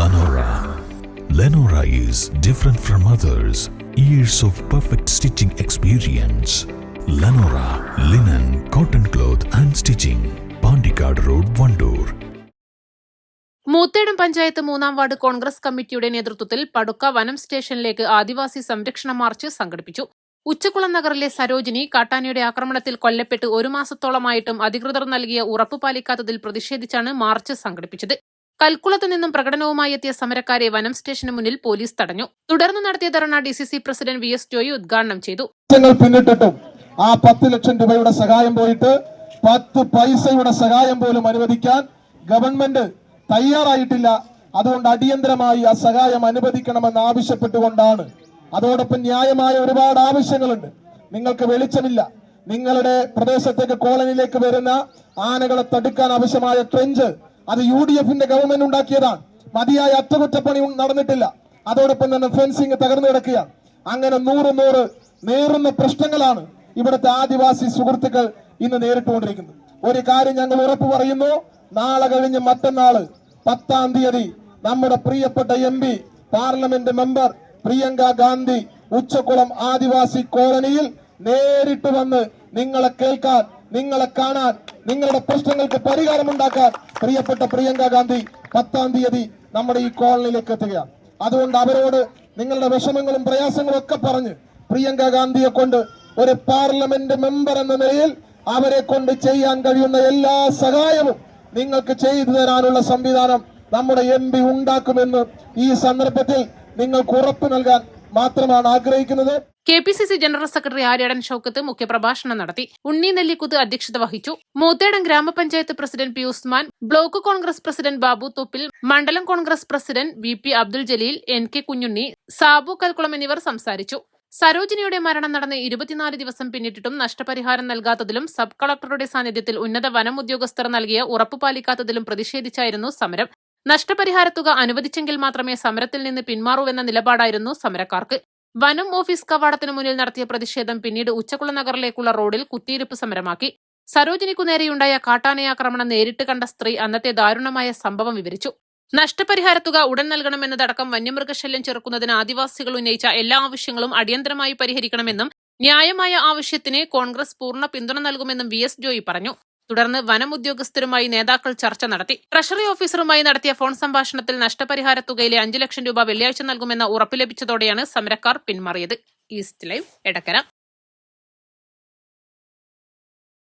Lenora. Lenora is different from others. Years of perfect stitching experience. Lenora linen, cotton cloth and stitching. Pandikad Road, Vandoor. Moothedam panchayat 3-ാം ward Congress കമ്മിറ്റിയുടെ നേതൃത്വത്തിൽ പടുക്ക വനം സ്റ്റേഷനിലേക്ക് ആദിവാസി സംരക്ഷണ March സംഘടിപ്പിച്ചു. ഉച്ചക്കുളം നഗറിലെ സരോജിനി കാട്ടാനയുടെ ആക്രമണത്തിൽ കൊല്ലപ്പെട്ട് 1 മാസത്തോളമായിട്ടും അധികൃതർ നൽകിയ ഉറപ്പ് പാലിക്കാത്തതിൽ പ്രതിഷേധിച്ചാണ് മാർച്ച് സംഘടിപ്പിച്ചത്. കൽക്കുളത്തു നിന്നും പ്രകടനവുമായി എത്തിയ സമരക്കാരെ വനം സ്റ്റേഷന് മുന്നിൽ പോലീസ് തടഞ്ഞു. തുടർന്ന് നടത്തിയ ധർണ DCC പ്രസിഡന്റ് VS ജോയി ഉദ്ഘാടനം ചെയ്തു. ആ 10 ലക്ഷം രൂപയുടെ സഹായം പോയിട്ട് 10 പൈസയുടെ സഹായം പോലും അനുവദിക്കാൻ ഗവൺമെന്റ് തയ്യാറായിട്ടില്ല. അതുകൊണ്ട് അടിയന്തരമായി ആ സഹായം അനുവദിക്കണമെന്ന് ആവശ്യപ്പെട്ടുകൊണ്ടാണ്. അതോടൊപ്പം ന്യായമായ ഒരുപാട് ആവശ്യങ്ങളുണ്ട്. നിങ്ങൾക്ക് വെളിച്ചമില്ല. നിങ്ങളുടെ പ്രദേശത്തേക്ക് കോളനിയിലേക്ക് വരുന്ന ആനകളെ തടുക്കാൻ ആവശ്യമായ ട്രെഞ്ച് അത് UDFന്റെ ഗവൺമെന്റ് ഉണ്ടാക്കിയതാണ്. മതിയായ അറ്റകുറ്റപ്പണി നടന്നിട്ടില്ല. അതോടൊപ്പം തന്നെ ഫെൻസിങ് തകർന്നു കിടക്കുകയാണ്. അങ്ങനെ 100 നേറുന്ന പ്രശ്നങ്ങളാണ് ഇവിടുത്തെ ആദിവാസി സുഹൃത്തുക്കൾ ഇന്ന് നേരിട്ടുകൊണ്ടിരിക്കുന്നത്. ഒരു കാര്യം ഞങ്ങൾ ഉറപ്പു പറയുന്നു, നാളെ കഴിഞ്ഞ് മറ്റന്നാള് 10-ാം തീയതി നമ്മുടെ പ്രിയപ്പെട്ട MP parliament member Priyanka Gandhi Uchakkulam ആദിവാസി കോളനിയിൽ നേരിട്ട് വന്ന് നിങ്ങളെ കേൾക്കാൻ, നിങ്ങളെ കാണാൻ, നിങ്ങളുടെ പ്രശ്നങ്ങൾക്ക് പരിഹാരമുണ്ടാക്കാൻ പ്രിയപ്പെട്ട പ്രിയങ്ക ഗാന്ധി 10-ാം തീയതി നമ്മുടെ ഈ കോളനിയിലേക്ക് എത്തുകയാണ്. അതുകൊണ്ട് അവരോട് നിങ്ങളുടെ വിഷമങ്ങളും പ്രയാസങ്ങളും ഒക്കെ പറഞ്ഞ് പ്രിയങ്ക ഗാന്ധിയെ കൊണ്ട് ഒരു പാർലമെന്റ് മെമ്പർ എന്ന നിലയിൽ അവരെ കൊണ്ട് ചെയ്യാൻ കഴിയുന്ന എല്ലാ സഹായവും നിങ്ങൾക്ക് ചെയ്തു തരാനുള്ള സംവിധാനം നമ്മുടെ MP ഉണ്ടാക്കുമെന്ന് ഈ സന്ദർഭത്തിൽ നിങ്ങൾക്ക് ഉറപ്പ് നൽകാൻ മാത്രമാണ് ആഗ്രഹിക്കുന്നത്. KPCC general secretary Aryadan Shoukath മുഖ്യപ്രഭാഷണം നടത്തി. ഉണ്ണി നെല്ലിക്കുത്ത് അധ്യക്ഷത വഹിച്ചു. മൂത്തേടം ഗ്രാമപഞ്ചായത്ത് president P Usman, block Congress president Babu Thoppil, മണ്ഡലം Congress president VP Abdul Jaleel, NK Kunhunni, Sabu Kalkulam എന്നിവർ സംസാരിച്ചു. സരോജിനിയുടെ മരണം നടന്ന് 24 ദിവസം പിന്നിട്ടിട്ടും നഷ്ടപരിഹാരം നൽകാത്തതിലും സബ് കളക്ടറുടെ സാന്നിധ്യത്തിൽ ഉന്നത വനം ഉദ്യോഗസ്ഥർ നൽകിയ ഉറപ്പ് പാലിക്കാത്തതിലും പ്രതിഷേധിച്ചായിരുന്നു സമരം. നഷ്ടപരിഹാര തുക അനുവദിച്ചെങ്കിൽ മാത്രമേ സമരത്തിൽ നിന്ന് പിന്മാറൂവെന്ന നിലപാടായിരുന്നു സമരക്കാർക്ക്. വനം ഓഫീസ് കവാടത്തിന് മുന്നിൽ നടത്തിയ പ്രതിഷേധം പിന്നീട് ഉച്ചക്കുളം നഗറിലേക്കുള്ള റോഡിൽ കുത്തിയിരിപ്പ് സമരമാക്കി. സരോജിനിക്കു നേരെയുണ്ടായ കാട്ടാനയാക്രമണം നേരിട്ട് കണ്ട സ്ത്രീ അന്നത്തെ ദാരുണമായ സംഭവം വിവരിച്ചു. നഷ്ടപരിഹാര തുക ഉടൻ നൽകണമെന്നതടക്കം വന്യമൃഗശല്യം ചെറുക്കുന്നതിന് ആദിവാസികൾ ഉന്നയിച്ച എല്ലാ ആവശ്യങ്ങളും അടിയന്തരമായി പരിഹരിക്കണമെന്നും ന്യായമായ ആവശ്യത്തിന് കോൺഗ്രസ് പൂർണ്ണ പിന്തുണ നൽകുമെന്നും VS ജോയി പറഞ്ഞു. തുടർന്ന് വനം ഉദ്യോഗസ്ഥരുമായി നേതാക്കൾ ചർച്ച നടത്തി. ട്രഷറി ഓഫീസറുമായി നടത്തിയ ഫോൺ സംഭാഷണത്തിൽ നഷ്ടപരിഹാര തുകയിലെ 5 ലക്ഷം രൂപ വെള്ളിയാഴ്ച നൽകുമെന്ന ഉറപ്പ് ലഭിച്ചതോടെയാണ് സമരക്കാർ പിന്മാറിയത്. East live, Edakkara.